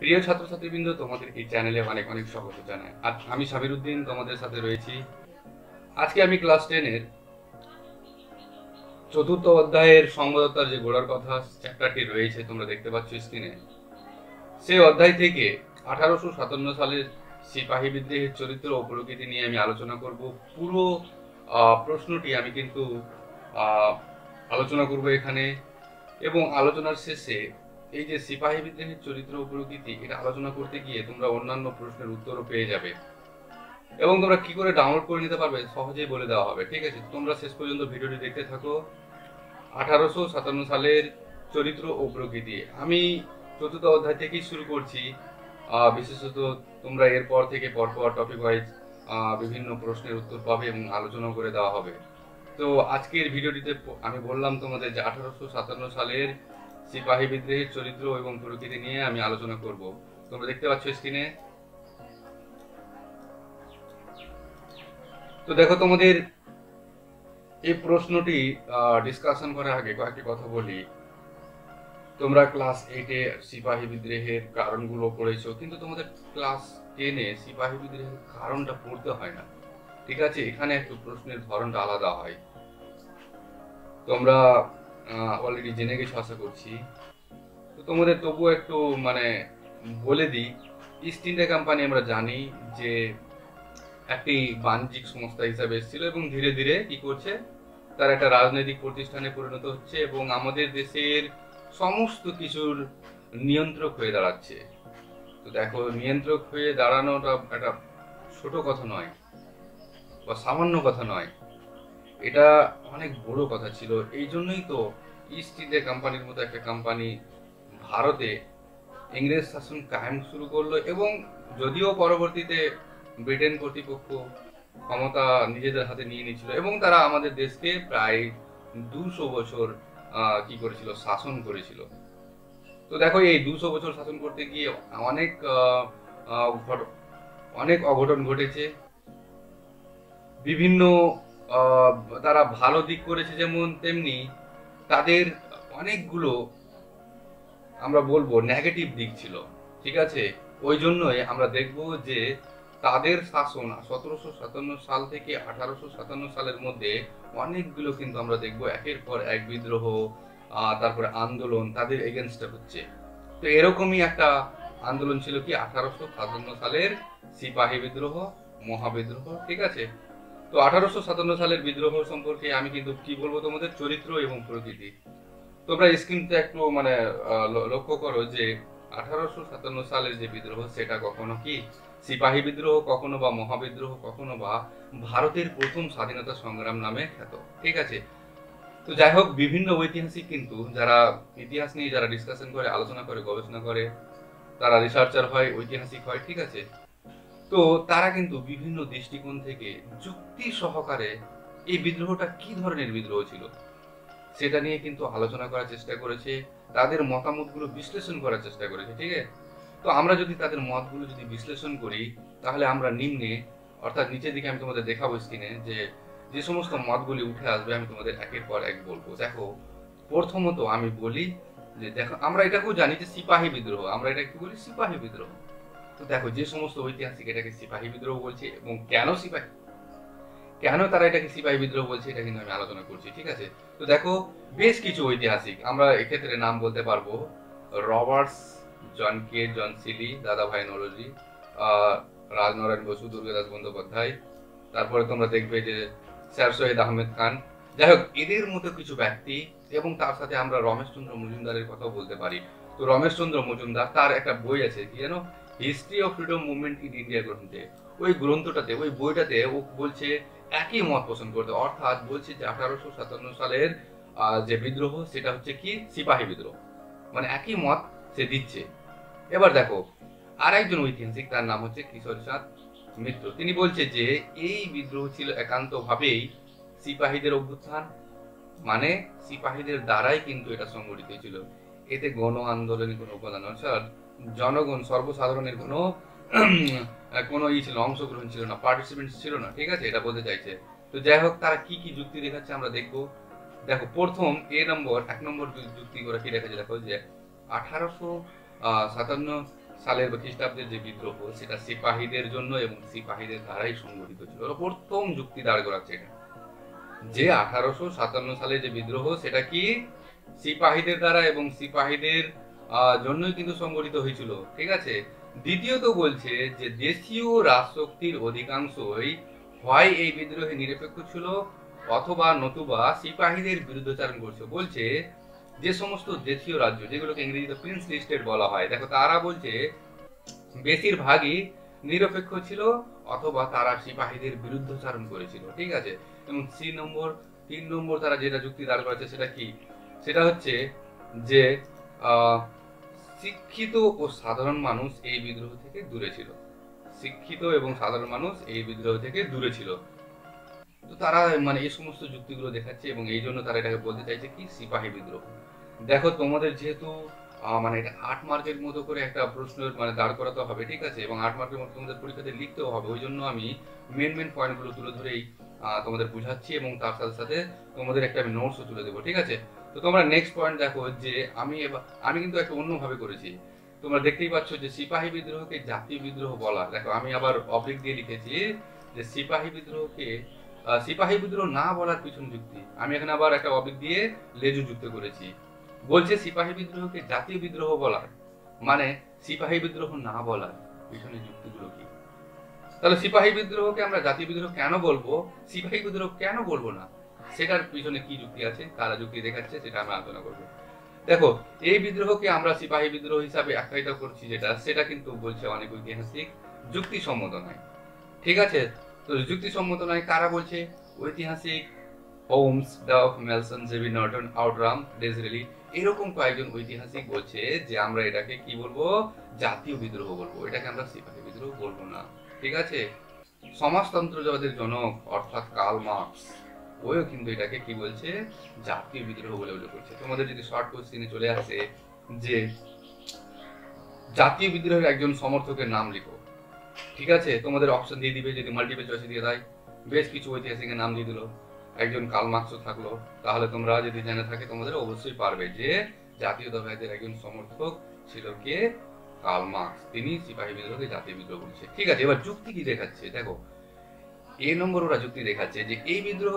প্রিয় ছাত্রছাত্রীবৃন্দ, তোমাদের এই চ্যানেলে অনেক অনেক স্বাগত জানাই। আজ আমি সাবির উদ্দিন তোমাদের সাথে রয়েছি। আজকে আমি ক্লাস 10 এর চতুর্থ অধ্যায়ের সংবাদতার যে গোড়ার কথা চ্যাপ্টারটি রয়েছে, তোমরা দেখতে পাচ্ছ স্ক্রিনে। সেই অধ্যায় থেকে 1857 সালের সিপাহী বিদ্রোহের চরিত্র ও প্রকৃতি নিয়ে আমি আলোচনা করব। পুরো প্রশ্নটি আমি কিন্তু আহ, আলোচনা করব এখানে, এবং আলোচনার শেষে এই যে সিপাহী বিদ্রোহের চরিত্র ও প্রকৃতি, এটা আলোচনা করতে গিয়ে তোমরা অন্যান্য প্রশ্নের উত্তরও পেয়ে যাবে, এবং তোমরা কি করে ডাউনলোড করে নিতে পারবে সহজেই বলে দেওয়া হবে। ঠিক আছে, তোমরা শেষ পর্যন্ত ভিডিওটি দেখতে থাকো। 1857 সালের চরিত্র ও প্রকৃতি আমি চতুর্থ অধ্যায় থেকেই শুরু করছি। বিশেষত তোমরা এরপর থেকে পরপর টপিক ওয়াইজ বিভিন্ন প্রশ্নের উত্তর পাবে এবং আলোচনা করে দেওয়া হবে। তো আজকের ভিডিওটিতে আমি বললাম তোমাদের যে 1857 সালের সিপাহী বিদ্রোহের চরিত্র এবং প্রকৃতি নিয়ে আমি আলোচনা করব। তোমরা দেখতে পাচ্ছ স্ক্রিনে। তো দেখো, তোমাদের এই প্রশ্নটি ডিসকাশন করার আগে কয়েকটি কথা বলি। তোমরা ক্লাস 8-এ সিপাহী বিদ্রোহের কারণগুলো পড়েছো, কিন্তু তোমাদের ক্লাস 10-এ সিপাহী বিদ্রোহের কারণটা পড়তে হয় না। ঠিক আছে, এখানে একটু প্রশ্নের ধরনটা আলাদা হয়। তোমরা অলরেডি জেনে গেছো আশা করছি। তো তোমাদের তবুও একটু মানে বলে দিই। ইস্ট ইন্ডিয়া কোম্পানি আমরা জানি যে একটি বাণিজ্যিক সংস্থা হিসাবে এসেছিল, এবং ধীরে ধীরে কি করছে, তার একটা রাজনৈতিক প্রতিষ্ঠানে পরিণত হচ্ছে এবং আমাদের দেশের সমস্ত কিছুর নিয়ন্ত্রক হয়ে দাঁড়াচ্ছে। তো দেখো, নিয়ন্ত্রক হয়ে দাঁড়ানোটা একটা ছোট কথা নয় বা সামান্য কথা নয়, এটা অনেক বড় কথা ছিল। এই জন্যই তো ইস্ট ইন্ডিয়া কোম্পানির মতো একটা কোম্পানি ভারতে ইংরেজ শাসন কায়েম শুরু করলো, এবং যদিও পরবর্তীতে ব্রিটেন কর্তৃপক্ষ ক্ষমতা নিজেদের হাতে নিয়ে নিয়েছিল, এবং তারা আমাদের দেশকে প্রায় 200 বছর কি করেছিল, শাসন করেছিল। তো দেখো, এই 200 বছর শাসন করতে গিয়ে অনেক অনেক অঘটন ঘটেছে। বিভিন্ন আহ, তারা ভালো দিক করেছে যেমন, তেমনি তাদের অনেকগুলো আমরা বলবো নেগেটিভ দিক ছিল। ঠিক আছে, ওই জন্যই আমরা দেখব যে তাদের শাসন 1757 সাল থেকে 1857 সালের মধ্যে অনেকগুলো কিন্তু আমরা দেখব একের পর এক বিদ্রোহ, তারপরে আন্দোলন তাদের এগেনস্টে হচ্ছে। তো এরকমই একটা আন্দোলন ছিল কি 1857 সালের সিপাহী বিদ্রোহ, মহাবিদ্রোহ। ঠিক আছে, তো 1857 সালের বিদ্রোহ সম্পর্কে আমি কিন্তু কি বলবো তোমাদের, চরিত্র এবং প্রকৃতি। তোমরা স্ক্রিনটা একটু মানে লক্ষ্য করো যে 1857 সালের যে বিদ্রোহ, সেটা কখনো কি সিপাহী বিদ্রোহ, কখনো বা মহাবিদ্রোহ, কখনো বা ভারতের প্রথম স্বাধীনতা সংগ্রাম নামে খ্যাত। ঠিক আছে, তো যাই হোক, বিভিন্ন ঐতিহাসিক কিন্তু যারা ইতিহাস নিয়ে যারা ডিসকাশন করে, আলোচনা করে, গবেষণা করে, তারা রিসার্চার হয়, ঐতিহাসিক হয়। ঠিক আছে, তো তারা কিন্তু বিভিন্ন দৃষ্টিকোণ থেকে যুক্তি সহকারে এই বিদ্রোহটা কি ধরনের বিদ্রোহ ছিল সেটা নিয়ে কিন্তু আলোচনা করার চেষ্টা করেছে, তাদের মতামতগুলো বিশ্লেষণ করার চেষ্টা করেছে। ঠিক আছে, তো আমরা যদি তাদের মতগুলো যদি বিশ্লেষণ করি, তাহলে আমরা নিম্নে অর্থাৎ নিচের দিকে আমি তোমাদের দেখাবো স্ক্রিনে যে যে সমস্ত মতগুলি উঠে আসবে, আমি তোমাদের একের পর এক বলবো। দেখো, প্রথমত আমি বলি যে দেখো, আমরা এটাকেও জানি যে সিপাহী বিদ্রোহ, আমরা এটা কি বলি, সিপাহী বিদ্রোহ। তো দেখো, যে সমস্ত ঐতিহাসিক এটাকে সিপাহী বিদ্রোহ বলছে, এবং কেন তারা এটাকে সিপাহী বিদ্রোহ বলছে, এটা কিন্তু আমি আলোচনা করছি। ঠিক আছে, তো দেখো, বেশ কিছু ঐতিহাসিক আমরা এক্ষেত্রে নাম বলতে পারবো। রবার্টস, জন সিলি, দাদাভাই নরজি, রাজনারায়ণ বসু, দুর্গাদাস বন্দ্যোপাধ্যায়, তারপরে তোমরা দেখবে যে স্যার সৈয়দ আহমেদ খান। যাই হোক, এদের মতো কিছু ব্যক্তি, এবং তার সাথে আমরা রমেশচন্দ্র মজুমদারের কথাও বলতে পারি। তো রমেশচন্দ্র মজুমদার, তার একটা বই আছে কি জানো, history of freedom movement in India গ্রন্থে। ওই গ্রন্থটাতে, ওই বইটাতে ও বলছে একই মত পোষণ করতে, অর্থাৎ বলছে যে 1857 সালের যে বিদ্রোহ, সেটা হচ্ছে কি সিপাহী বিদ্রোহ, মানে একই মত সে দিচ্ছে। এবার দেখো, আর একজন ঐতিহাসিক, তার নাম হচ্ছে কিশোর চাঁদ মিত্র। তিনি বলছে যে এই বিদ্রোহ ছিল একান্ত ভাবেই সিপাহীদের অভ্যুত্থান, মানে সিপাহীদের দ্বারাই কিন্তু এটা সংগঠিত ছিল। এতে গণ আন্দোলনের কোনো উপাদান, অর্থাৎ জনগণ সর্বসাধারণের কোনো কোনো ছিল, অংশগ্রহণ ছিল না, পার্টিসিপেন্ট ছিল না। ঠিক আছে, এটা বলতে চাইছে। তো যাই হোক, তারা কি কি যুক্তি দেখাচ্ছে আমরা দেখবো। দেখো, প্রথম এক নম্বর যুক্তি করে কি দেখাচ্ছে, দেখো যে 1857 সালের বা খ্রিস্টাব্দের যে বিদ্রোহ সেটা সিপাহীদের জন্য এবং সিপাহীদের দ্বারাই সংগঠিত ছিল। প্রথম যুক্তি দাঁড় করাচ্ছে এটা, যে 1857 সালে যে বিদ্রোহ সেটা কি সিপাহীদের দ্বারা এবং সিপাহীদের জন্যই কিন্তু সংগঠিত হয়েছিল, ঠিক আছে। দ্বিতীয়ত বলছে যে দেশীয় রাজশক্তির অধিকাংশই হয় এই বিদ্রোহে নিরপেক্ষ ছিল অথবা নতুবা সিপাহীদের বিরুদ্ধাচরণ করছে। বলছে যে সমস্ত দেশীয় রাজ্য যেগুলোকে ইংরেজিতে প্রিন্সলি স্টেট বলা হয়, দেখো তারা বলছে বেশিরভাগই নিরপেক্ষ ছিল অথবা তারা সিপাহীদের বিরুদ্ধাচরণ করেছিল, ঠিক আছে। এবং 3 নম্বর তারা যেটা যুক্তি দাঁড় করেছে সেটা কি, সেটা হচ্ছে যে শিক্ষিত ও সাধারণ মানুষ এই বিদ্রোহ থেকে দূরে ছিল। শিক্ষিত এবং সাধারণ মানুষ এই বিদ্রোহ থেকে দূরে ছিল। তো তারা মানে এই সমস্ত যুক্তিগুলো দেখাচ্ছে এবং এই জন্য তারা এটাকে বলতে চাইছে কি সিপাহী বিদ্রোহ। দেখো তোমাদের যেহেতু মানে এটা 8 মার্কের মতো করে একটা প্রশ্ন মানে দাঁড় করাতে হবে, ঠিক আছে, এবং 8 মার্কের মতো তোমাদের পরীক্ষাতে লিখতেও হবে। ওই জন্য আমি মেন পয়েন্টগুলো তুলে ধরেই তোমাদের বুঝাচ্ছি এবং তার সাথে সাথে তোমাদের একটা আমি নোটসও তুলে দেবো, ঠিক আছে। তো তোমরা নেক্সট পয়েন্ট দেখো যে আমি কিন্তু একটা অন্যভাবে করেছি। তোমরা দেখতেই পাচ্ছ যে সিপাহী বিদ্রোহকে জাতীয় বিদ্রোহ বলা। দেখো আমি আবার অবলিক দিয়ে লিখেছি যে সিপাহী বিদ্রোহকে সিপাহী বিদ্রোহ না বলার পিছন যুক্তি। আমি এখানে আবার একটা অবলিক দিয়ে লেজু যুক্ত করেছি। বলছে সিপাহী বিদ্রোহকে জাতীয় বিদ্রোহ বলার মানে সিপাহী বিদ্রোহ না বলার পিছনে যুক্তিগুলো কি। তাহলে সিপাহী বিদ্রোহকে আমরা জাতীয় বিদ্রোহ কেন বলবো, সিপাহী বিদ্রোহ কেন বলবো না, সেটার পিছনে কি যুক্তি আছে, কারা যুক্তি দেখাচ্ছে সেটা আমরা আলোচনা করবো। দেখো এই বিদ্রোহকে আমরা সিপাহী বিদ্রোহ হিসাবে আখ্যায়িত করছি যেটা, সেটা কিন্তু বলছে অনেক ঐতিহাসিক যুক্তিসম্মত নয়, ঠিক আছে। তো যুক্তিসম্মত নয় কারা বলছে, ঐতিহাসিক Holmes, Duff, Malleson, J B Norton, Outram, Disraeli এরকম কয়েকজন ঐতিহাসিক বলছে যে আমরা এটাকে কি বলবো, জাতীয় বিদ্রোহ বলবো, এটাকে আমরা সিপাহী বিদ্রোহ বলবো না, ঠিক আছে। সমাজতন্ত্রবাদের জনক অর্থাৎ কার্ল মার্কস ওও কিন্তু এটাকে কি বলছে, জাতীয় বিদ্রোহ বলে উল্লেখ করছে। তোমাদের যদি শর্ট কোশ্চেনে চলে আসে যে জাতীয় বিদ্রোহের একজন সমর্থকের নাম লিখো, ঠিক আছে, তোমাদের অপশন দিয়ে দিবে, যদি মাল্টিপল চয়েসে দিয়ে দেয় বেশ কিছু ঐতিহাসিকের নাম দিয়ে দিল, একজন কার্ল মার্কসও থাকলো, তাহলে তোমরা যদি জেনে থাকে তোমাদের অবশ্যই পারবে যে জাতীয়তাবাদের একজন সমর্থক ছিল কে, কার্ল মার্কস। তিনি সিপাহী বিদ্রোহকে জাতীয় বিদ্রোহ বলছে, ঠিক আছে। এবার যুক্তি কি দেখাচ্ছে দেখো, এ নম্বর ওরা যুক্তি দেখাচ্ছে যে এই বিদ্রোহ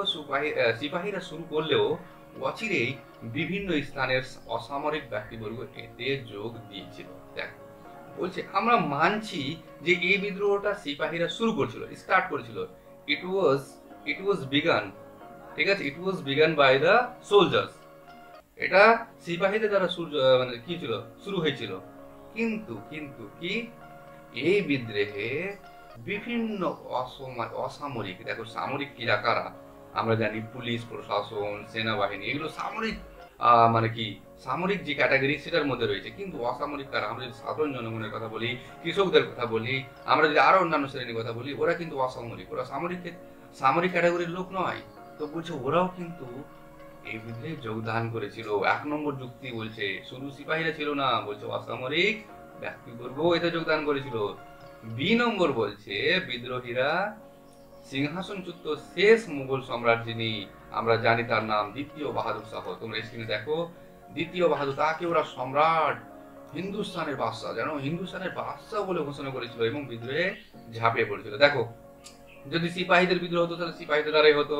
সিপাহীরা শুরু করলেও অচিরেই বিভিন্ন স্থানের অসামরিক ব্যক্তিবর্গ এতে যোগ দিয়েছিল। দেখো বলছে আমরা মানছি যে এই বিদ্রোহটা সিপাহীরা শুরু করেছিল, স্টার্ট করেছিল, ইট ওয়াজ বিগান, ঠিক আছে, ইট ওয়াজ বিগান বাই দ্য সোলজার্স, এটা সিপাহীদের দ্বারা মানে কি ছিল, শুরু হয়েছিল। কিন্তু কিন্তু কি এই বিদ্রোহে বিভিন্ন অসামরিক, দেখো সামরিক ক্রীড়া কারা, আমরা জানি পুলিশ প্রশাসন, সেনাবাহিনী, এগুলো সামরিক মানে কি সামরিক যে ক্যাটাগরি সেটার মধ্যে রয়েছে। কিন্তু অসামরিক কারা, আমরা যদি সাধারণ জনগণের কথা বলি, কৃষকদের কথা বলি, আমরা যদি আরো অন্যান্য শ্রেণীর কথা বলি, ওরা কিন্তু অসামরিক, ওরা সামরিক ক্যাটাগরির লোক নয়। তো বলছে ওরাও কিন্তু এই বিদ্রোহে যোগদান করেছিল। 1 নম্বর যুক্তি বলছে শুধু সিপাহীরা ছিল না, বলছে অসামরিক ব্যক্তিবর্গ এতে যোগদান করেছিল। বি নম্বর বলছে বিদ্রোহীরা সিংহাসনচ্যুত শেষ মুঘল সম্রাট যিনি আমরা জানি তার নাম দ্বিতীয় বাহাদুর শাহ, তোমরা স্ক্রিনে দেখো দ্বিতীয় বাহাদুর, তাকে ওরা সম্রাট, হিন্দুস্তানের বাদশাহ, যেন হিন্দুস্তানের বাদশাহ বলে ঘোষণা করেছিল এবং বিদ্রোহে ঝাঁপিয়ে পড়েছিল। দেখো যদি সিপাহীদের বিদ্রোহ হতো তাহলে সিপাহীদের দ্বারাই হতো,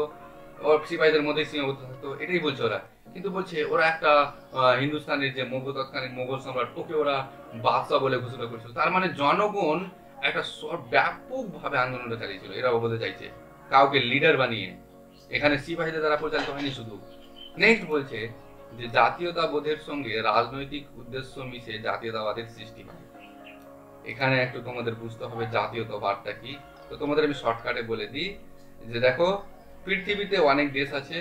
সিপাহীদের মধ্যে সীমাবদ্ধ থাকতো, এটাই বলছে ওরা। কিন্তু বলছে ওরা একটা হিন্দুস্তানের যে তৎকালীন মোগল সম্রাট ওকে ওরা বাদশাহ বলে ঘোষণা করেছিল, তার মানে জনগণ একটা ব্যাপকভাবে আন্দোলনটা চালিয়েছিল, এরা বলতে চাইছে কাউকে লিডার বানিয়ে। এখানে সিপাহীদের দ্বারা পরিচালিত হয়নি শুধু। নেক্সট বলছে যে জাতীয়তাবোধের সঙ্গে রাজনৈতিক উদ্দেশ্য মিশে জাতীয়তাবাদের সৃষ্টি হয়। এখানে একটু তোমাদের বুঝতে হবে জাতীয়তাবাদটা কি। তো তোমাদের আমি শর্টকাটে বলে দিই যে দেখো পৃথিবীতে অনেক দেশ আছে,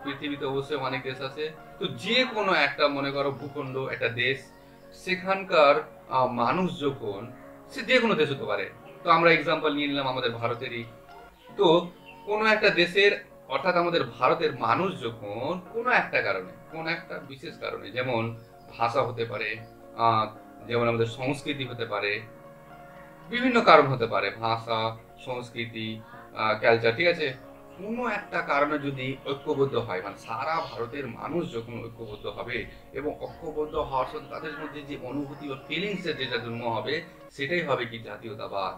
পৃথিবীতে অবশ্যই অনেক দেশ আছে। তো যে কোনো একটা মনে করো ভূখণ্ড, একটা দেশ, সেখানকার মানুষ যখন সে যে কোনো দেশ হতে পারে, তো আমরা এক্সাম্পল নিয়ে নিলাম আমাদের ভারতেরই। তো কোনো একটা দেশের অর্থাৎ আমাদের ভারতের মানুষ যখন কোনো একটা কারণে, কোনো একটা বিশেষ কারণে, যেমন ভাষা হতে পারে, যেমন আমাদের সংস্কৃতি হতে পারে, বিভিন্ন কারণ হতে পারে, ভাষা, সংস্কৃতি, কালচার, ঠিক আছে, কোনো একটা কারণে যদি ঐক্যবদ্ধ হয়, মানে সারা ভারতের মানুষ যখন ঐক্যবদ্ধ হবে এবং ঐক্যবদ্ধ হওয়ার সাথে তাদের মধ্যে যে অনুভূতি বা ফিলিংস এর যেটা জন্ম হবে, সেটাই হবে কি জাতীয়তাবাদ।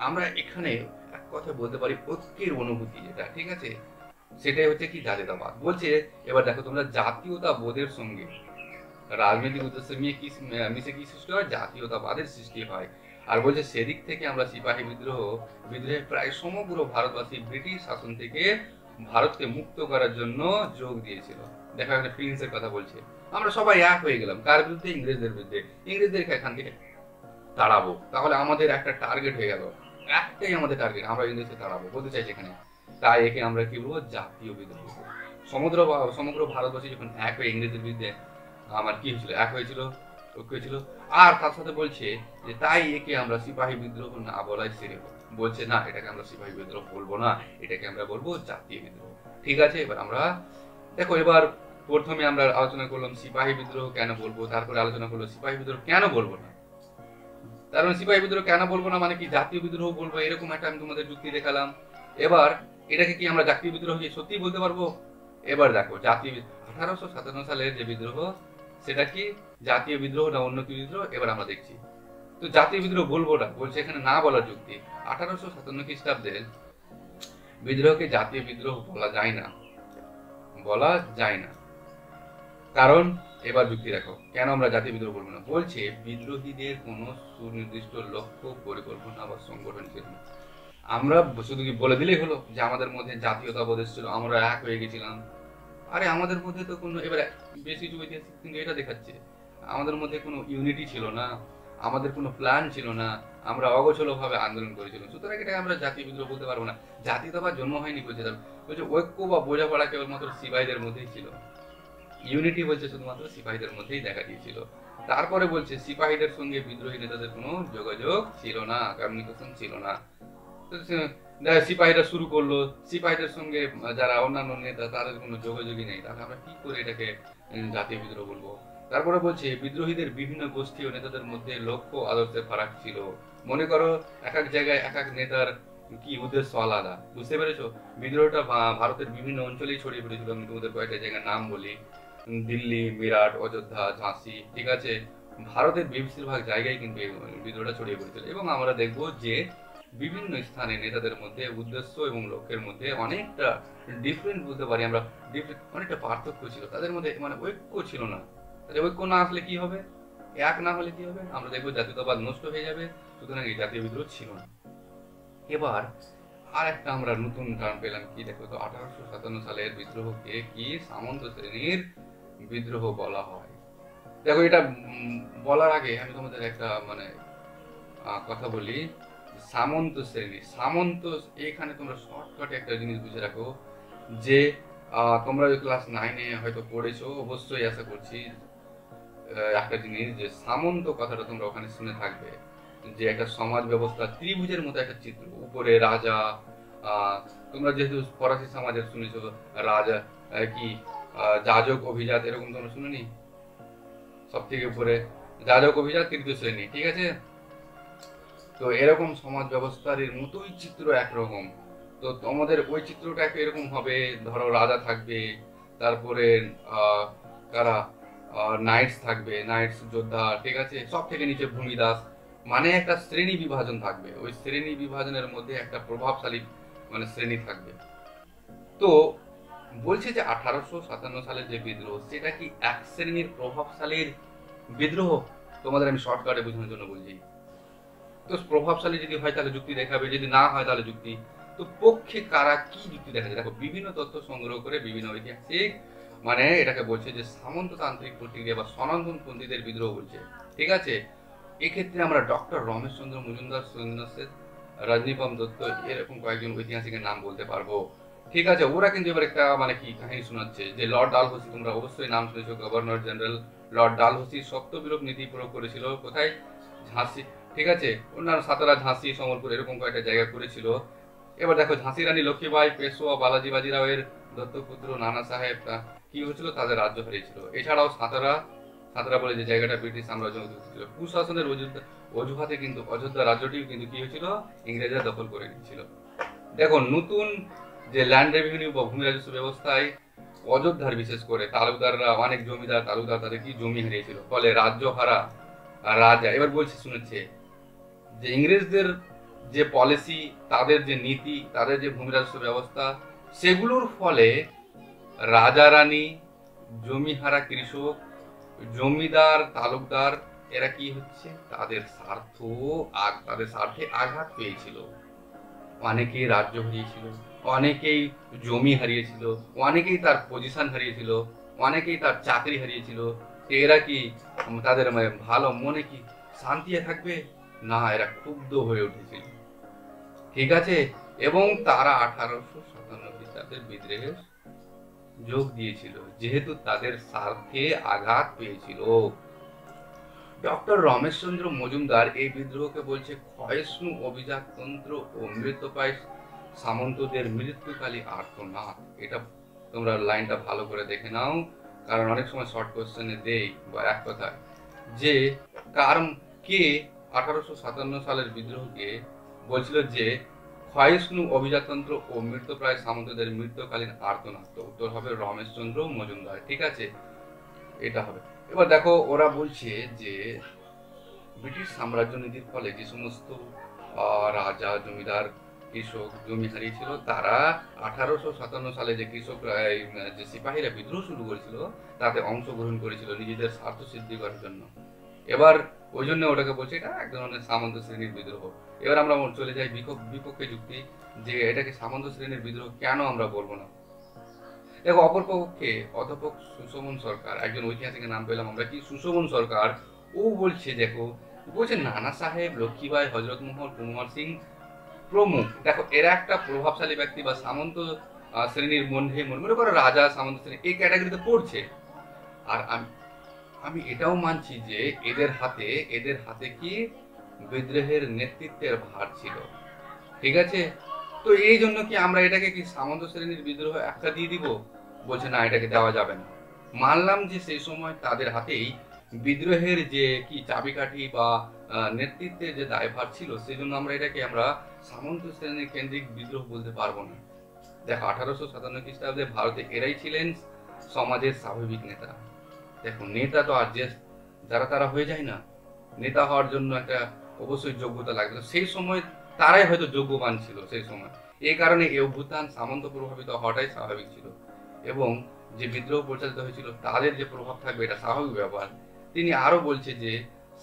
আমরা এখানে এক কথা বলতে পারি ঐক্যের অনুভূতি যেটা, ঠিক আছে, সেটাই হচ্ছে কি জাতীয়তাবাদ। বলছে এবার দেখো তোমরা, জাতীয়তাবোধের সঙ্গে রাজনৈতিক উদ্দেশ্য নিয়ে কি মিশে কি সৃষ্টি হয়, জাতীয়তাবাদের সৃষ্টি হয়। আর বলছে সেদিক থেকে আমরা সিপাহী বিদ্রোহে প্রায় সমগ্র ভারতবাসী ব্রিটিশ শাসন থেকে ভারতকে মুক্ত করার জন্য যোগ দিয়েছিল। দেখো এখানে প্রিন্সের কথা বলছে, আমরা সবাই এক হয়ে গেলাম কার বিরুদ্ধে, ইংরেজদের বিরুদ্ধে। ইংরেজদেরকে এখান থেকে তাড়াবো, তাহলে আমাদের একটা টার্গেট হয়ে গেল, একটাই আমাদের টার্গেট, আমরা ইংরেজকে তাড়াবো বলতে চাইছি এখানে। তাই একে আমরা কি বলবো, জাতীয় বিদ্রোহ। সমগ্র ভারতবাসী যখন এক হয়ে ইংরেজদের বিরুদ্ধে আমার কি হয়েছিল, এক হয়েছিল, ঐক্য হয়েছিল। আর তার সাথে বলছে যে তাই একে আমরা সিপাহী বিদ্রোহ না বলাই শ্রেয়। বলছে না, এটাকে আমরা সিপাহী বিদ্রোহ বলবো না, এটাকে আমরা বলবো জাতীয় বিদ্রোহ। ঠিক আছে, এবার আমরা দেখো, এবার প্রথমে আমরা আলোচনা করলাম সিপাহী বিদ্রোহ কেন বলবো, তারপরে আলোচনা করলো সিপাহী বিদ্রোহ কেন বলবো না। তার মানে সিপাহী বিদ্রোহ কেন বলবো না মানে কি, জাতীয় বিদ্রোহ বলবো, এরকম একটা আমি তোমাদের যুক্তি দেখালাম। এবার এটাকে কি আমরা জাতীয় বিদ্রোহ সত্যি বলতে পারবো? এবার দেখো, জাতীয় 1857 সালের যে বিদ্রোহ, সেটা কি জাতীয় বিদ্রোহ না অন্য কি বিদ্রোহ, এবার আমরা দেখছি। তো জাতীয় বিদ্রোহ বলবো না, বলছে এখানে না বলার যুক্তি। 1857 খ্রিস্টাব্দের বিদ্রোহকে জাতীয় বিদ্রোহ বলা যায় না, বলা যায় না। কারণ এবার যুক্তি দেখো কেন আমরা জাতীয় বিদ্রোহ বলবো না। বলছে বিদ্রোহীদের কোনো সুনির্দিষ্ট লক্ষ্য, পরিকল্পনা বা সংগঠন ছিল না। আমরা শুধু কি বলে দিলেই হলো যে আমাদের মধ্যে জাতীয়তাবোধ ছিল, আমরা এক হয়ে গেছিলাম। আরে আমাদের মধ্যে তো কোনো, এবার বেশ কিছু ঐতিহাসিক কিন্তু এটা দেখাচ্ছে আমাদের মধ্যে কোনো ইউনিটি ছিল না, আমাদের কোনো প্ল্যান ছিল না, আমরা অগোছলো ভাবে আন্দোলন করেছিলাম। সুতরাং এটাকে আমরা জাতীয় বিদ্রোহ বলতে পারবো না। জাতীয়তাবাদ জন্ম হয়নি বলছে, বলছে ঐক্য বা বোঝাপড়া কেবলমাত্র সিপাহীদের মধ্যেই ছিল। ইউনিটি বলছে শুধুমাত্র সিপাহীদের মধ্যেই দেখা দিয়েছিল। তারপরে বলছে সিপাহীদের সঙ্গে বিদ্রোহী নেতাদের কোনো যোগাযোগ ছিল না, কমিউনিকেশন ছিল না। সিপাহীরা শুরু করলো, সিপাহীদের সঙ্গে যারা অন্যান্য নেতা তাদের কোনো যোগাযোগই নেই, তাহলে আমরা কি করে এটাকে জাতীয় বিদ্রোহ বলবো? তারপরে বলছে বিদ্রোহীদের বিভিন্ন গোষ্ঠী ও নেতাদের মধ্যে লক্ষ্য আদর্শের ফারাক ছিল। মনে করো এক এক জায়গায় এক এক নেতার কি উদ্দেশ্য আলাদা, বুঝতে পেরেছো? বিদ্রোহটা ভারতের বিভিন্ন অঞ্চলেই ছড়িয়ে পড়েছিল। আমি তোমাদের কয়েকটা জায়গার নাম বলি, দিল্লি, মিরাট, অযোধ্যা, ঝাঁসি, ঠিক আছে, ভারতের বেশিরভাগ জায়গায় কিন্তু বিদ্রোহটা ছড়িয়ে পড়েছিল। এবং আমরা দেখবো যে বিভিন্ন স্থানে নেতাদের মধ্যে উদ্দেশ্য এবং লক্ষ্যের মধ্যে অনেকটা ডিফারেন্ট বলতে পারি আমরা, অনেকটা পার্থক্য ছিল তাদের মধ্যে, মানে ঐক্য ছিল না। তাহলে ঐক্য না আসলে কি হবে, এক না হলে কি হবে, আমরা দেখবো জাতীয়তাবাদ নষ্ট হয়ে যাবে। সুতরাং এই জাতীয় বিদ্রোহ ছিল না। এবার আর একটা আমরা নতুন টার্ম পেলাম, কি দেখো তো, 1857 সালের বিদ্রোহকে কি সামন্ত শ্রেণীর বিদ্রোহ বলা হয়। দেখো এটা বলার আগে আমি তোমাদের একটা মানে কথা বলি, সামন্ত শ্রেণী, সামন্ত, এখানে তোমরা শর্টকাটে একটা জিনিস বুঝে রাখো যে তোমরা ক্লাস 9-এ হয়তো পড়েছো, অবশ্যই আশা করছি একটা জিনিস, যে সামন্ত কথাটা তোমরা ওখানে শুনে থাকবে, যে একটা সমাজ ব্যবস্থা ত্রিভুজের মতো একটা চিত্র, উপরে রাজা, তোমরা যেহেতু ফরাসি সমাজের শুনেছো, রাজা কি যাজক অভিজাত, এরকম তোমরা শুনোনি? সব থেকে উপরে যাজক অভিজাত, তৃতীয় শ্রেণী, ঠিক আছে। তো এরকম সমাজ ব্যবস্থার এর মতোই চিত্র একরকম। তো তোমাদের ওই চিত্রটা এরকম হবে, ধরো রাজা থাকবে, তারপরে কারা নাইটস থাকবে, নাইটস যোদ্ধা, ঠিক আছে, সব থেকে নিচে ভূমিদাস, মানে একটা শ্রেণী বিভাজন থাকবে। ওই শ্রেণী বিভাজনের মধ্যে একটা প্রভাবশালী মানে শ্রেণী থাকবে। তো বলছে যে 1857 সালের যে বিদ্রোহ, সেটা কি এক শ্রেণীর প্রভাবশালীর বিদ্রোহ? তোমাদের আমি শর্টকাটে বোঝানোর জন্য বলছি। তো প্রভাবশালী যদি হয় তাহলে যুক্তি দেখাবে, যদি না হয় তাহলে যুক্তি। তো পক্ষে কারা কি যুক্তি দেখা যায়, দেখো বিভিন্ন তথ্য সংগ্রহ করে বিভিন্ন ঐতিহাসিক মানে এটাকে বলছে যে সামন্ততান্ত্রিক প্রতিক্রিয়া বা সনাতনপন্থীদের বিদ্রোহ বলছে, ঠিক আছে। এক্ষেত্রে আমরা ডক্টর রমেশচন্দ্র মজুমদার, সুরেন্দ্র সেন, রজনীপাল দত্ত, এরকম কয়েকজন ঐতিহাসিকের নাম বলতে পারবো, ঠিক আছে। ওরা কিন্তু এবার একটা মানে কি কাহিনী শোনাচ্ছে, যে লর্ড ডালহৌসি, তোমরা অবশ্যই নাম শুনেছো, গভর্নর জেনারেল লর্ড ডালহৌসি শক্ত বিরোধ নীতি প্রয়োগ করেছিল কোথায়, ঝাঁসি, ঠিক আছে, অন্যান্য সাতারা, ঝাঁসি, সম্বলপুর, এরকম কয়েকটা জায়গা করেছিল। এবার দেখো ঝাঁসি রানী লক্ষ্মীবাই, পেশোয়া বালাজি বাজিরাওয়ের দত্তপুত্র নানা সাহেব কি হয়েছিল, তাদের রাজ্য হারিয়েছিল। এছাড়াও সাতারা বলে যে জায়গাটা ব্রিটিশ সাম্রাজ্য ছিল, কুশাসনের অজুহাতে কিন্তু অযোধ্যা রাজ্যটিও কিন্তু কি হয়েছিল, ইংরেজরা দখল করে নিয়েছিল। দেখো নতুন যে ল্যান্ড রেভিনিউ বা ভূমি রাজস্ব ব্যবস্থায় অযোধ্যার বিশেষ করে তালুকদাররা, অনেক জমিদার তালুকদার তাদের কি জমি হারিয়েছিল, ফলে রাজ্য হারা রাজা। এবার বলছি শুনেছে যে ইংরেজদের যে পলিসি, তাদের যে নীতি, তাদের যে ভূমি রাজস্ব ব্যবস্থা, সেগুলোর ফলে রাজা রানী, জমিহারা কৃষক, জমিদার তালুকদার এরা কি হচ্ছে, তাদের স্বার্থে আঘাত পেয়েছিল। অনেকেই রাজ্য হারিয়েছিল, অনেকেই জমি হারিয়েছিল, অনেকেই তার পজিশন হারিয়েছিল, অনেকেই তার চাকরি হারিয়েছিল। তো এরা কি তাদের ভালো মনে কি শান্তিতে থাকবে না, এরা ক্ষুব্ধ হয়ে উঠেছিল। ঠিক আছে, এবং তারা 1857 খ্রিস্টাব্দের বিদ্রোহে যোগ দিয়েছিল যেহেতু তাদের স্বার্থে আঘাত পেয়েছিল। ডক্টর রমেশচন্দ্র মজুমদার এই বিদ্রোহকে বলছে ক্ষয়িষ্ণু অভিজাততন্ত্র ও মৃতপ্রায় সামন্তদের মৃত্যুকালী আর্তনাদ। এটা তোমরা লাইনটা ভালো করে দেখে নাও, কারণ অনেক সময় শর্ট কোশ্চেনে দেই বা এক কথা যে কে 1857 সালের বিদ্রোহকে বলছিল যে ক্ষয়িষ্ণু অভিজাততন্ত্র ও মৃতপ্রায় সামন্তদের মৃত্যুকালীন আর্তনাদ। তো উত্তর হবে রমেশচন্দ্র মজুমদার। ঠিক আছে, এটা হবে। এবার দেখো ওরা বলছে যে ব্রিটিশ সাম্রাজ্য নীতির ফলে যে সমস্ত রাজা, জমিদার, কৃষক জমি হারিয়েছিল, তারা 1857 সালে যে কৃষকরা, যে সিপাহীরা বিদ্রোহ শুরু করেছিল, তাতে অংশগ্রহণ করেছিল নিজেদের স্বার্থ সিদ্ধি করার জন্য। এবার ওই জন্য ওটাকে বলছে এটা এক ধরনের সামন্ত শ্রেণীর বিদ্রোহ। এবার আমরা চলে যাই বিপক্ষে যুক্তি, যে এটাকে সামন্ত শ্রেণীর বিদ্রোহ কেন আমরা বলবো না। দেখো, অপরপক্ষে অধ্যাপক সুশোভন সরকার, একজন ঐতিহাসিকের নাম পেলাম আমরা, কি সুশোভন সরকার, ও বলছে, দেখো বলছে নানা সাহেব, লক্ষ্মীবাই, হজরত মহল, কুমার সিং প্রমুখ, দেখো এরা একটা প্রভাবশালী ব্যক্তি বা সামন্ত শ্রেণীর মনে করো রাজা, সামন্ত শ্রেণী এই ক্যাটাগরিতে পড়ছে। আর আমি এটাও মানছি যে এদের হাতে কি বিদ্রোহের নেতৃত্বের ভার ছিল। ঠিক আছে, তো এই জন্য কি আমরা এটাকে কি সামন্ত শ্রেণীর বিদ্রোহ একটা দিয়ে দিব? বলছে না, এটাকে দেওয়া যাবে না। মানলাম যে সেই সময় তাদের হাতেই বিদ্রোহের যে কি চাবিকাঠি বা নেতৃত্বের যে দায়ভার ছিল, সেই জন্য আমরা সামন্ত শ্রেণীর কেন্দ্রিক বিদ্রোহ বলতে পারবো না। দেখো 1857 খ্রিস্টাব্দে ভারতে এরাই ছিলেন সমাজের স্বাভাবিক নেতা। দেখো নেতা তো আর যে যারা তারা হয়ে যায় না, নেতা হওয়ার জন্য একটা অবশ্যই যোগ্যতা লাগবে। সেই সময় তারাই হয়তো যোগ্যবান ছিল সেই সময়, এই কারণে এই অভ্যুত্থান সামন্ত প্রভাবিত হওয়াটাই স্বাভাবিক ছিল, এবং যে বিদ্রোহ পরিচালিত হয়েছিল তাদের যে প্রভাব থাকবে এটা স্বাভাবিক ব্যাপার। তিনি আরো বলছে যে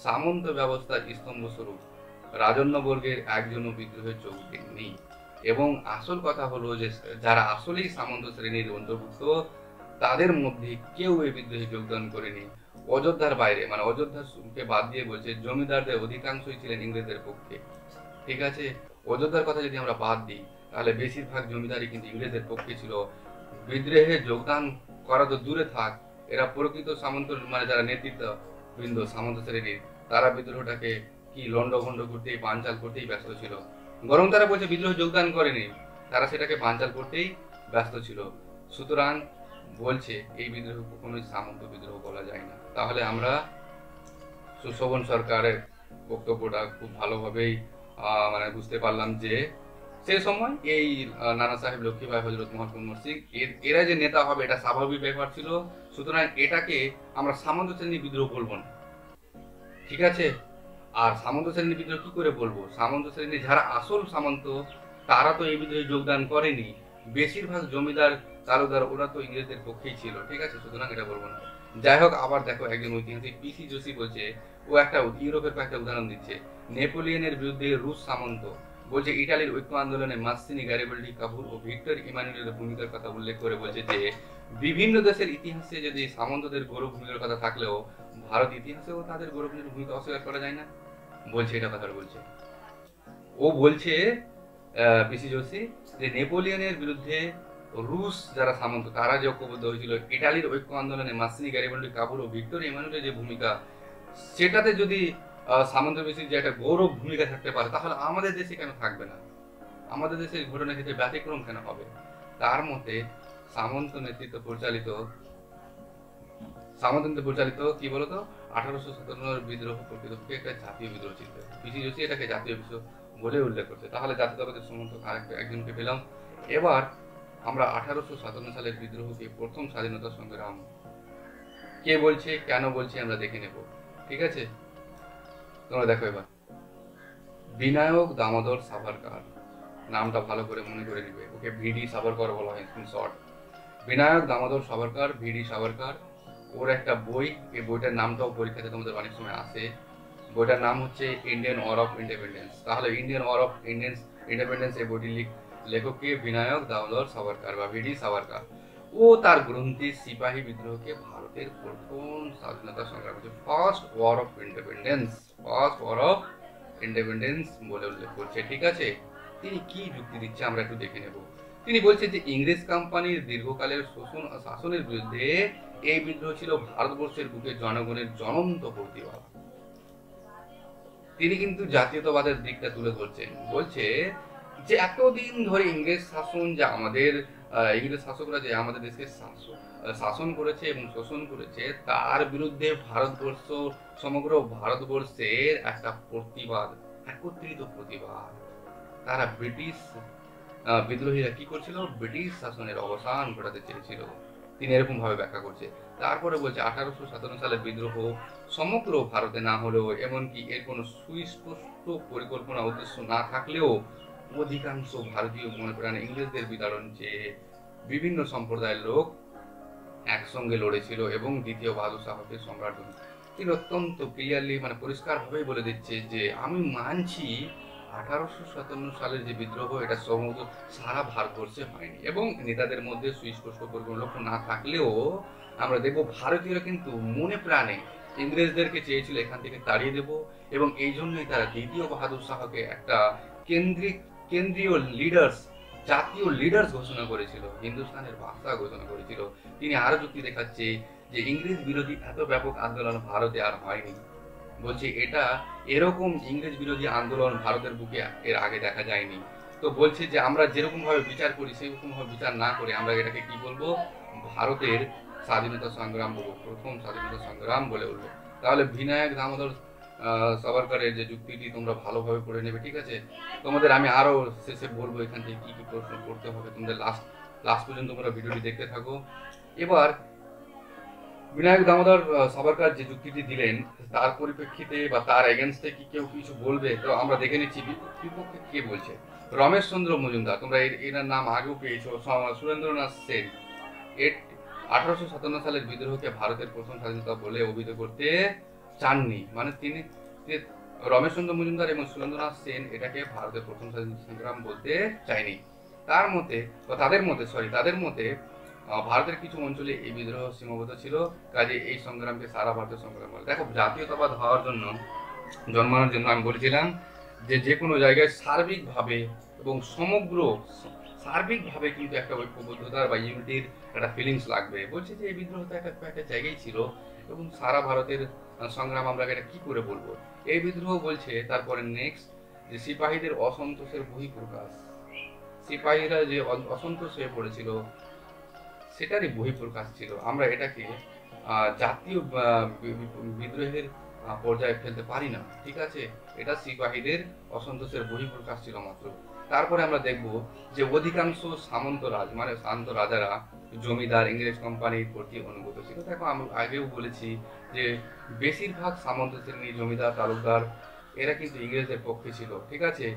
সামন্ত ব্যবস্থার স্তম্ভস্বরূপ রাজন্যবর্গের একজনও বিদ্রোহে যোগ দেননি, এবং আসল কথা হলো যে যারা আসলেই সামন্ত শ্রেণীর অন্তর্ভুক্ত তাদের মধ্যে কেউ এই বিদ্রোহে যোগদান করেনি। অযোধ্যার বাইরে, মানে অযোধ্যাকে বাদ দিয়ে বলছে জমিদারদের অধিকাংশই ছিলেন ইংরেজদের পক্ষে। ঠিক আছে, অযোধ্যার কথা যদি আমরা বাদ দিই তাহলে বেশিরভাগ জমিদারই কিন্তু ইংরেজদের পক্ষে ছিল। বিদ্রোহে যোগদান করা তো দূরে থাক, এরা প্রকৃত সামন্ত মানে যারা নেতৃত্ব বৃন্দ সামন্ত শ্রেণীর, তারা বিদ্রোহটাকে কি লন্ডভন্ড করতেই, বানচাল করতেই ব্যস্ত ছিল। বরং তারা বলছে বিদ্রোহে যোগদান করেনি, তারা সেটাকে বানচাল করতেই ব্যস্ত ছিল। সুতরাং বলছে এই বিদ্রোহ কখনোই সামন্ত বিদ্রোহ বলা যায় না। তাহলে আমরা সুশোভন সরকারের বক্তব্যটা খুব ভালোভাবেই মানে বুঝতে পারলাম যে সেই সময় এই নানা সাহেব, লক্ষ্মীবাই, হজরত মহল, কুমার সিং এরা যে নেতা হবে এটা স্বাভাবিক ব্যাপার ছিল। সুতরাং এটাকে আমরা সামন্ত শ্রেণী বিদ্রোহ বলবো না। ঠিক আছে, আর সামন্ত শ্রেণী বিদ্রোহ কি করে বলবো? সামন্ত শ্রেণী যারা আসল সামন্ত তারা তো এই বিদ্রোহে যোগদান করেনি। বেশিরভাগ জমিদার, তালুকদার ওরা তো ইংরেজদের পক্ষেই ছিল। ঠিক আছে, সুতরাং এটা বলবো না। যাই হোক, আবার দেখো একজন ঐতিহাসিক পিসি যোশী বলছে, ও একটা ইউরোপের কয়েকটা উদাহরণ দিচ্ছে। নেপোলিয়নের বিরুদ্ধে রুশ সামন্ত, বলছে ইটালির ঐক্য আন্দোলনে মাসিনি, গ্যারিবাল্ডি, কাপুর ও ভিক্টর ইমানুয়েলের ভূমিকার কথা উল্লেখ করে বলছে যে বিভিন্ন দেশের ইতিহাসে যদি সামন্তদের গৌরব ভূমিকার কথা থাকলেও ভারত ইতিহাসেও তাদের গৌরব ভূমিকা অস্বীকার করা যায় না। বলছে এটা কথা বলছে, ও বলছে পিসি যোশী যে নেপোলিয়নের বিরুদ্ধে রুশ যারা সামন্ত তারা যে ঐক্যবদ্ধ হয়েছিল, ইটালির ঐক্য আন্দোলনে মাসিনি, গ্যারিবাল্ডি, কাপুর ও ভিক্টর ইমানুয়েলের যে ভূমিকা, সেটাতে যদি সামন্ত বেশির যে একটা গৌরব ভূমিকা থাকতে পারে, তাহলে আমাদের দেশে কেন থাকবে না? আমাদের দেশের ঘটনার ক্ষেত্রে ব্যতিক্রম কেন হবে? তার মতে সামন্ত নেতৃত্ব পরিচালিত কি বলতো 1857 বিদ্রোহ প্রকৃতপক্ষে একটা জাতীয় বিদ্রোহ ছিল। পিসি যোশী এটাকে জাতীয় বিদ্রোহ বলে উল্লেখ করছে। তাহলে জাতীয়তাবাদের সমর্থক একজনকে পেলাম। এবার আমরা 1857 সালের বিদ্রোহকে প্রথম স্বাধীনতা সংগ্রাম কে বলছে, কেন বলছে আমরা দেখে নেব। ঠিক আছে, তোমরা দেখো এবার। বিনায়ক দামোদর সাভারকার, নামটা ভালো করে মনে করে নিবে, ওকে ভিডি সাভারকার বলা হয় ইন শর্ট। বিনায়ক দামোদর সাভারকার, ভিডি সাভারকার, ওর একটা বই, এই বইটার নামটাও পরীক্ষাতে তোমাদের অনেক সময় আসে। বইটার নাম হচ্ছে ইন্ডিয়ান ওয়ার অফ ইন্ডিপেন্ডেন্স। তাহলে ইন্ডিয়ান ওয়ার অফ ইন্ডিপেন্ডেন্স এই বইটির লেখককে বিনায়ক দামোদর সাভারকার বা ভিডি সাভারকার। ও তার গ্রন্থে সিপাহী বিদ্রোহকে ভারতের প্রথম স্বাধীনতা সংগ্রাম, first war of independence, first war of independence বলে উল্লেখ করছে। ঠিক আছে, তিনি কি যুক্তি দিচ্ছে আমরা একটু দেখে নেব। তিনি বলছে যে ইংরেজ কোম্পানির দীর্ঘকালের শোষণ ও শাসনের বিরুদ্ধে এই বিদ্রোহ ছিল ভারতবর্ষের বুকে জনগণের জ্বলন্ত প্রতিবাদ। তিনি কিন্তু জাতীয়তাবাদের দিকটা তুলে ধরছেন, বলছে যে এতদিন ধরে ইংরেজ শাসন, যে আমাদের ইংরেজ শাসকরা যে আমাদের দেশকে শাসন করেছে এবং শোষণ করেছে, তার বিরুদ্ধে ভারতবর্ষ, সমগ্র ভারতবর্ষের একটা প্রতিবাদ, একত্রিত প্রতিবাদ। তারা ব্রিটিশ বিদ্রোহীরা কি করছিল, ব্রিটিশ শাসনের অবসান ঘটাতে চেয়েছিল। তিনি এরকম ভাবে ব্যাখ্যা করছে। তারপরে বলছে 1857 সালের বিদ্রোহ সমগ্র ভারতে না হলেও, এমনকি এর কোনো সুস্পষ্ট পরিকল্পনা উদ্দেশ্য না থাকলেও, অধিকাংশ ভারতীয় মনে প্রাণে ইংরেজদের বিতাড়ন চেয়ে বিভিন্ন সম্প্রদায়ের লোক একসঙ্গে লড়েছিল এবং দ্বিতীয় বাহাদুর শাহকে সম্রাট। তিনি অত্যন্ত ক্লিয়ারলি, মানে পরিষ্কার ভাবেই বলে দিচ্ছে যে আমি মানছি 1857 সালের যে বিদ্রোহ, এটা সমগ্র সারা ভারতবর্ষে হয়নি এবং নেতাদের মধ্যে সুস্পষ্ট পরিকল্পনা লক্ষ্য না থাকলেও আমরা দেখব ভারতীয়রা কিন্তু মনে প্রাণে ইংরেজদেরকে চেয়েছিল এখান থেকে তাড়িয়ে দেব, এবং এই জন্যই তারা দ্বিতীয় বাহাদুর শাহকে একটা কেন্দ্রীয় লিডার্স, জাতীয় লিডার্স ঘোষণা করেছিল, হিন্দুস্তানের বাদশা ঘোষণা করেছিল। তিনি আরো যুক্তি দেখাচ্ছে যে ইংরেজ বিরোধী এত ব্যাপক আন্দোলন ভারতে আর হয়নি। বলছে এটা এরকম ইংরেজ বিরোধী আন্দোলন ভারতের বুকে এর আগে দেখা যায়নি। তো বলছে যে আমরা যেরকম ভাবে বিচার করি সেরকম ভাবে বিচার না করে আমরা এটাকে কি বলবো, ভারতের স্বাধীনতা সংগ্রাম বলবো, প্রথম স্বাধীনতা সংগ্রাম বলে উঠবো। তাহলে বিনায়ক দামোদর সাভারকারের যে যুক্তিটি তোমরা ভালোভাবে পড়ে নেবে। ঠিক আছে, তোমাদের আমি আরো শেষে বলবো এখান থেকে কি কি প্রশ্ন করতে হবে, তোমাদের লাস্ট পর্যন্ত তোমরা ভিডিওটি দেখতে থাকো। এবার বিনায়ক দামোদর সাভারকার যে যুক্তিটি দিলেন, তার পরিপ্রেক্ষিতে বা তার এগেনস্টে কি কেউ কিছু বলবে, তো আমরা দেখে নিচ্ছি বিপক্ষে কে বলছে। রমেশ চন্দ্র মজুমদার, তোমরা এনার নাম আগেও পেয়েছো। সুরেন্দ্রনাথ সেন 1857 সালের বিদ্রোহকে ভারতের প্রথম স্বাধীনতা বলে অভিহিত করতে চাননি, মানে তিনি রমেশ চন্দ্র মজুমদার এবং সুরেন্দ্রনাথ সেন এটাকে ভারতের প্রথম স্বাধীনতা সংগ্রাম বলতে চায়নি। তার মতে বা তাদের মতে ভারতের কিছু অঞ্চলে এই বিদ্রোহ সীমাবদ্ধ ছিল, কাজে এই সংগ্রামকে সারা ভারতের সংগ্রাম বলে। দেখো, জাতীয়তাবাদ হওয়ার জন্য, জন্মানোর জন্য আমি বলেছিলাম যে কোনো জায়গায় সার্বিকভাবে এবং সার্বিকভাবে কিন্তু একটা ঐক্যবদ্ধতার বা ইউনিটির একটা ফিলিংস লাগবে। বলছে যে এই বিদ্রোহটা একটা জায়গায় ছিল এবং সারা ভারতের সংগ্রাম, আমরা এটা কি করে বলবো। এই বিদ্রোহ বলছে তারপরে নেক্সট যে সিপাহীদের অসন্তোষের বহিঃপ্রকাশ, সিপাহীরা যে অসন্তোষ হয়ে পড়েছিল সেটারই বহিঃপ্রকাশ ছিল। আমরা এটাকে জাতীয় বিদ্রোহের পর্যায়ে ফেলতে পারি না। ঠিক আছে, এটা সিপাহীদের অসন্তোষের বহিঃপ্রকাশ ছিল মাত্র। তারপরে আমরা দেখব যে অধিকাংশ সামন্ত রাজ, মানে শান্ত রাজারা জমিদার ইংরেজ কোম্পানির প্রতি অনুগত ছিল। দেখো, আমি আগেও বলেছি যে বেশিরভাগ সামন্ত শ্রেণী, জমিদার, তালুকদার, এরা কিন্তু ইংরেজদের পক্ষে ছিল। ঠিক আছে,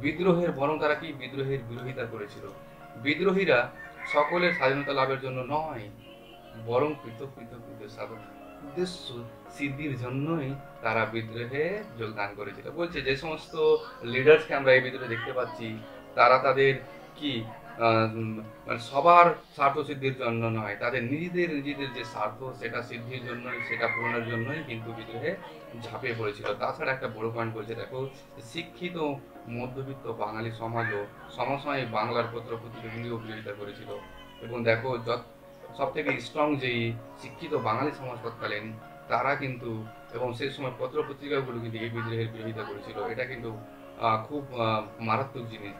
বিদ্রোহের বরং তারা কি বিদ্রোহের বিরোধিতা করেছিল। বিদ্রোহীরা সকলের স্বাধীনতা লাভের জন্য নয়, বরং পৃথক পৃথক উদ্দেশ্য সিদ্ধির জন্যই তারা বিদ্রোহে যোগদান করেছিল। বলছে যে সমস্ত লিডার্সকে আমরা এই বিদ্রোহে দেখতে পাচ্ছি, তারা তাদের কি মানে সবার স্বার্থ সিদ্ধির জন্য নয়, তাদের নিজেদের যে স্বার্থ সেটা সিদ্ধির জন্যই, সেটা পূরণের জন্যই কিন্তু বিদ্রোহে ঝাঁপিয়ে পড়েছিল। তাছাড়া একটা বড় পয়েন্ট বলছে, দেখো, শিক্ষিত মধ্যবিত্ত বাঙালি সমাজও সমসাময়িক বাংলার পত্র পত্রিকাগুলিও বিরোধিতা করেছিল। এবং দেখো, সব থেকে স্ট্রং যেই শিক্ষিত বাঙালি সমাজ তৎকালীন, তারা কিন্তু এবং সেই সময় পত্র পত্রিকাগুলো কিন্তু এই বিদ্রোহের বিরোধিতা করেছিল। এটা কিন্তু খুব মারাত্মক জিনিস।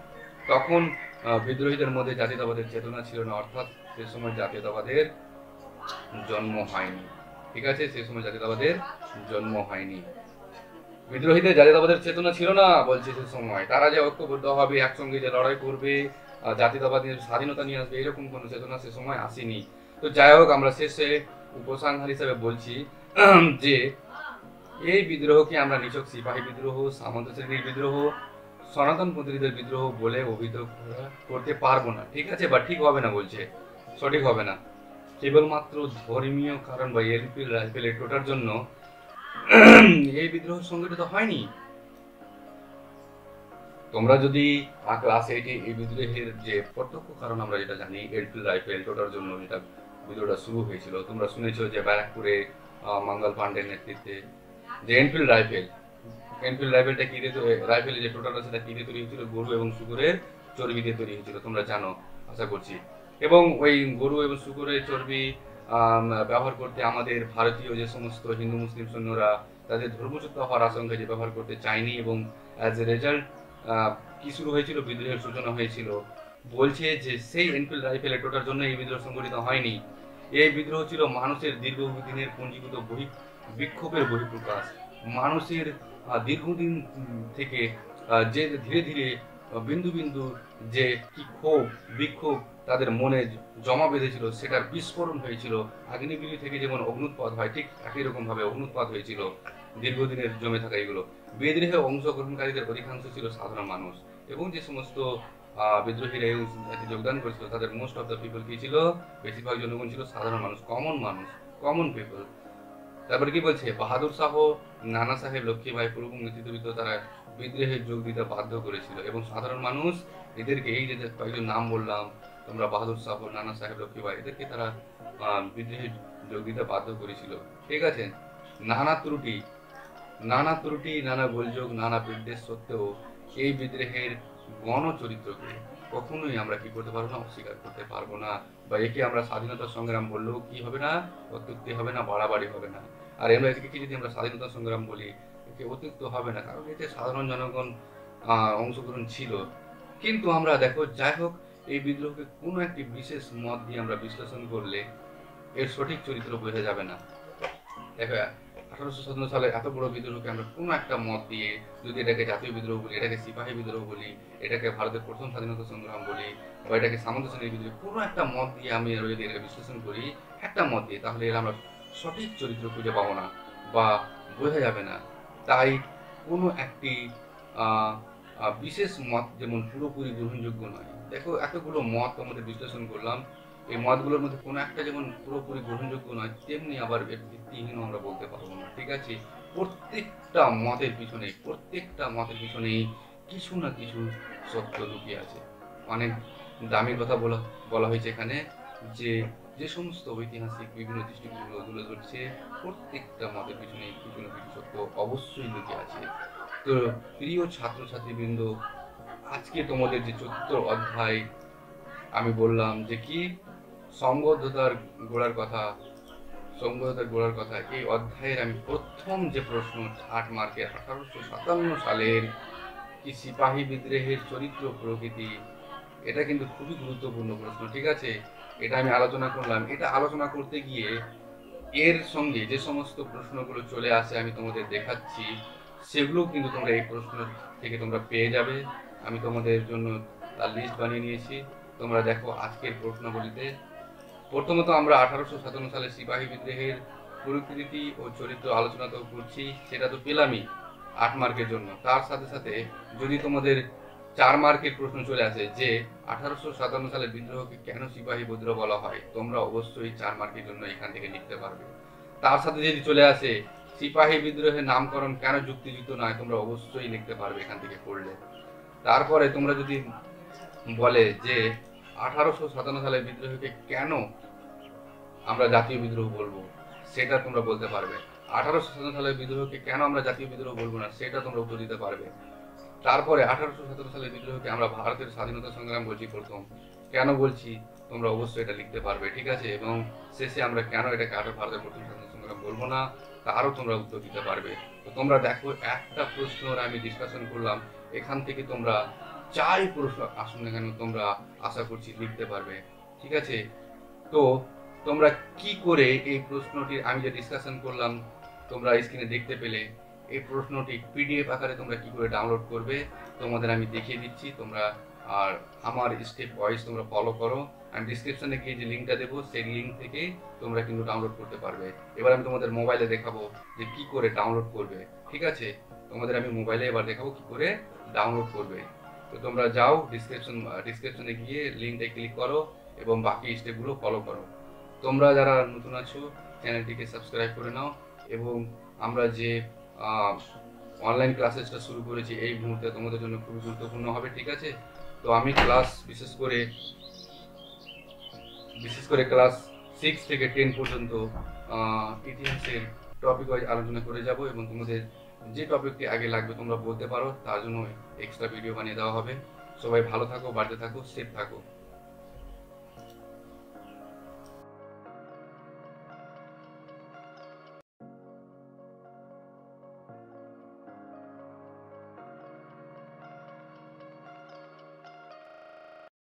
তখন বিদ্রোহীদের মধ্যে জাতীয়তাবাদের চেতনা ছিল না, অর্থাৎ সে সময় জাতীয়তাবাদের জন্ম হয়নি। ঠিক আছে, সে সময় জাতীয়তাবাদের জন্ম হয়নি। বিদ্রোহীদের জাতীয়তাবাদের চেতনা ছিল না, বলছে সে সময়। তারা যে ঐক্যবদ্ধ হবে, একসঙ্গে যে লড়াই করবে, জাতীয়তাবাদী স্বাধীনতা নিয়ে আসবে এরকম কোনো চেতনা সে সময় আসেনি। তো যাই হোক, আমরা শেষে উপসংহার হিসেবে বলছি যে এই বিদ্রোহকে আমরা নিছক সিপাহী বিদ্রোহ, সামন্ত শ্রেণীর বিদ্রোহ, সনাতনপন্থীদের বিদ্রোহ বলে অভিহিত করতে পারবো না, ঠিক আছে, বা ঠিক হবে না, বলছে সঠিক হবে না। কেবলমাত্র ধর্মীয় কারণ বা এনফিল্ড রাইফেলের টোটার জন্য এই বিদ্রোহ সংগঠিত হয়নি। তোমরা যদি ক্লাস 8 এই বিদ্রোহের যে প্রত্যক্ষ কারণ আমরা যেটা জানি, এনফিল্ড রাইফেল টোটার জন্য যেটা বিদ্রোহটা শুরু হয়েছিল, তোমরা শুনেছো যে ব্যারাকপুরে মঙ্গল পাণ্ডের নেতৃত্বে যে এনফিল্ড রাইফেলটা কি দিয়ে, রাইফেলের যে টোটালটা সেটা কি দিয়ে তৈরি হয়েছিল, গরু এবং শুকুরের চর্বি দিয়ে তৈরি হয়েছিল, তোমরা জানো আশা করছি। এবং ওই গরু এবং শুকুরের চর্বি ব্যবহার করতে আমাদের ভারতীয় যে সমস্ত হিন্দু মুসলিম সৈন্যরা তাদের ধর্মচ্যুত হওয়ার আশঙ্কায় যে ব্যবহার করতে চায়নি, এবং অ্যাজ এ রেজাল্ট কি শুরু হয়েছিল, বিদ্রোহের সূচনা হয়েছিল। বলছে যে সেই এনফিল্ড রাইফেলের টোটার জন্য এই বিদ্রোহ সংগঠিত হয়নি। এই বিদ্রোহ ছিল মানুষের দীর্ঘদিনের পুঞ্জীভূত বিক্ষোভের বহিঃপ্রকাশ। মানুষের দীর্ঘদিন থেকে যে ধীরে ধীরে বিন্দু বিন্দু যে কি ক্ষোভ বিক্ষোভ তাদের মনে জমা বেঁধেছিল, সেটার বিস্ফোরণ হয়েছিল। আগ্নেয়গিরি থেকে যেমন অগ্নুৎপাত হয়, ঠিক একই রকম ভাবে অগ্নুৎপাত হয়েছিল দীর্ঘদিনের জমে থাকা এগুলো। বিদ্রোহে অংশগ্রহণকারীদের অধিকাংশ ছিল সাধারণ মানুষ, এবং যে সমস্ত বিদ্রোহীরা যোগদান করেছিল তাদের মোস্ট অফ দ্য পিপল কি ছিল, বেশিরভাগ জনগণ ছিল সাধারণ মানুষ, কমন পিপল। তারপরে কি বলছে, বাহাদুর শাহ, নানা সাহেব, লক্ষ্মীবাই প্রভু নেতৃত্ববিদ তারা বিদ্রোহে যোগ দিতে বাধ্য করেছিল, এবং সাধারণ মানুষ এদেরকে, এই যে কয়েকজন নাম বললাম তোমরা, বাহাদুর শাহ, নানা সাহেব, লক্ষ্মীবাই, এদেরকে তারা বিদ্রোহে যোগ দিতে বাধ্য করেছিল, ঠিক আছে। নানা ত্রুটি, নানা গোলযোগ, নানা বিদ্বেষ সত্ত্বেও এই বিদ্রোহের গণ চরিত্রকে কখনোই আমরা কি করতে পারবো না, অস্বীকার করতে পারবো না। বা একে আমরা স্বাধীনতা সংগ্রাম বললেও কি হবে না, অত্যুক্তি হবে না, বাড়াবাড়ি হবে না। আর আমরা একে যদি আমরা স্বাধীনতা সংগ্রাম বলি, একে অত্যুক্ত হবে না, কারণ এতে সাধারণ জনগণ অংশগ্রহণ ছিল। কিন্তু আমরা দেখো, যাই হোক, এই বিদ্রোহকে কোনো একটি বিশেষ মত দিয়ে আমরা বিশ্লেষণ করলে এর সঠিক চরিত্র বোঝা যাবে না। দেখো, 1857 সালে এত বড় বিদ্রোহকে আমরা কোনো একটা মত দিয়ে, যদি এটাকে জাতীয় বিদ্রোহ বলি, এটাকে সিপাহী বিদ্রোহ বলি, এটাকে ভারতের প্রথম স্বাধীনতা সংগ্রাম বলি, বা এটাকে সামন্ত শ্রেণীর বিদ্রোহ, কোনো একটা মত দিয়ে আমি যদি এটাকে বিশ্লেষণ করি, একটা মত দিয়ে, তাহলে এর আমরা সঠিক চরিত্র খুঁজে পাবো না বা বোঝা যাবে না। তাই কোনো একটি বিশেষ মত যেমন পুরোপুরি গ্রহণযোগ্য নয়। দেখো, এতগুলো মত আমাদের বিশ্লেষণ করলাম, এই মতগুলোর মধ্যে কোনো একটা যেমন পুরোপুরি গ্রহণযোগ্য নয়, তেমনি আবার ভিত্তিহীন আমরা বলতে পারবো না, ঠিক আছে। প্রত্যেকটা মতের পিছনেই কিছু না কিছু সত্য লুকিয়ে আছে। অনেক দামি কথা বলা হয়েছে এখানে, যে সমস্ত ঐতিহাসিক বিভিন্ন দৃষ্টিভঙ্গি তুলে ধরছে, প্রত্যেকটা মতের পিছনে কিছু না কিছু সত্য অবশ্যই লুকিয়ে আছে। তো প্রিয় ছাত্রছাত্রীবৃন্দ, আজকে তোমাদের যে 4র্থ অধ্যায় আমি বললাম যে কি সংবদ্ধতার গোড়ার কথা, এই অধ্যায়ের আমি প্রথম যে প্রশ্ন 8 মার্কের 1857 সালের কি সিপাহী বিদ্রোহের চরিত্র প্রকৃতি, এটা কিন্তু খুবই গুরুত্বপূর্ণ প্রশ্ন, ঠিক আছে। এটা আমি আলোচনা করলাম। এটা আলোচনা করতে গিয়ে এর সঙ্গে যে সমস্ত প্রশ্নগুলো চলে আসে আমি তোমাদের দেখাচ্ছি, সেগুলো কিন্তু তোমরা এই প্রশ্ন থেকে তোমরা পেয়ে যাবে। আমি তোমাদের জন্য তার লিস্ট বানিয়ে নিয়েছি। তোমরা দেখো আজকের প্রশ্নগুলিতে। প্রথমত আমরা 1857 সালে সিপাহী বিদ্রোহের প্রকৃতি ও চরিত্র আলোচনা তো করছি, সেটা তো পেলামই 8 মার্কের জন্য। তার সাথে সাথে যদি তোমাদের 4 মার্কের প্রশ্ন চলে আসে যে 1857 সালে বিদ্রোহকে কেন সিপাহী বিদ্রোহ বলা হয়, তোমরা অবশ্যই 4 মার্কের জন্য এখান থেকে লিখতে পারবে। তার সাথে যদি চলে আসে সিপাহী বিদ্রোহের নামকরণ কেন যুক্তিযুক্ত নয়, তোমরা অবশ্যই লিখতে পারবে এখান থেকে পড়লে। তারপরে তোমরা যদি বলে যে 1857 সালের বিদ্রোহকে কেন আমরা জাতীয় বিদ্রোহ বলবো, সেটা তোমরা বলতে পারবে। 1857 সালের বিদ্রোহকে কেন আমরা জাতীয় বিদ্রোহ বলবো না, সেটা তোমরা উত্তর দিতে পারবে। তারপরে 1857 সালের বিদ্রোহকে আমরা ভারতের স্বাধীনতা সংগ্রাম বলছি প্রথম, কেন বলছি তোমরা অবশ্যই এটা লিখতে পারবে, ঠিক আছে। এবং শেষে আমরা কেন এটাকে ভারতের প্রথম স্বাধীনতা সংগ্রাম বলবো না, তারও তোমরা উত্তর দিতে পারবে। তো তোমরা দেখো, একটা প্রশ্ন আমি ডিসকাশন করলাম, এখান থেকে তোমরা যাই প্রশ্ন আসুন না কেন তোমরা আশা করছি লিখতে পারবে, ঠিক আছে। তো তোমরা কি করে এই প্রশ্নটির আমি যে ডিসকাশন করলাম তোমরা স্ক্রিনে দেখতে পেলে, এই প্রশ্নটি পিডিএফ আকারে তোমরা কি করে ডাউনলোড করবে তোমাদের আমি দেখিয়ে দিচ্ছি। তোমরা আর আমার স্টেপ ওয়াইজ তোমরা ফলো করো। আমি ডিসক্রিপশনে গিয়ে যে লিঙ্কটা দেবো সেই লিঙ্ক থেকে তোমরা কিন্তু ডাউনলোড করতে পারবে। এবার আমি তোমাদের মোবাইলে দেখাবো যে কি করে ডাউনলোড করবে, ঠিক আছে? তোমাদের আমি মোবাইলে এবার দেখাবো কি করে ডাউনলোড করবে। তো তোমরা যাও ডিসক্রিপশনে গিয়ে লিঙ্কটা ক্লিক করো এবং বাকি স্টেপগুলো ফলো করো। তোমরা যারা নতুন আছো চ্যানেলটিকে সাবস্ক্রাইব করে নাও। এবং আমরা যে অনলাইন ক্লাসেসটা শুরু করেছি এই মুহূর্তে তোমাদের জন্য খুবই গুরুত্বপূর্ণ হবে, ঠিক আছে? তো আমি ক্লাস বিশেষ করে ক্লাস 6 থেকে 10 পর্যন্ত ইতিহাসের টপিক ওয়াইজ আলোচনা করে যাব এবং তোমাদের যে টপিকটি আগে লাগবে তোমরা বলতে পারো, তার জন্য এক্সট্রা ভিডিও বানিয়ে দেওয়া হবে। সবাই ভালো থাকো, বাড়িতে থাকো, সেফ থাকো।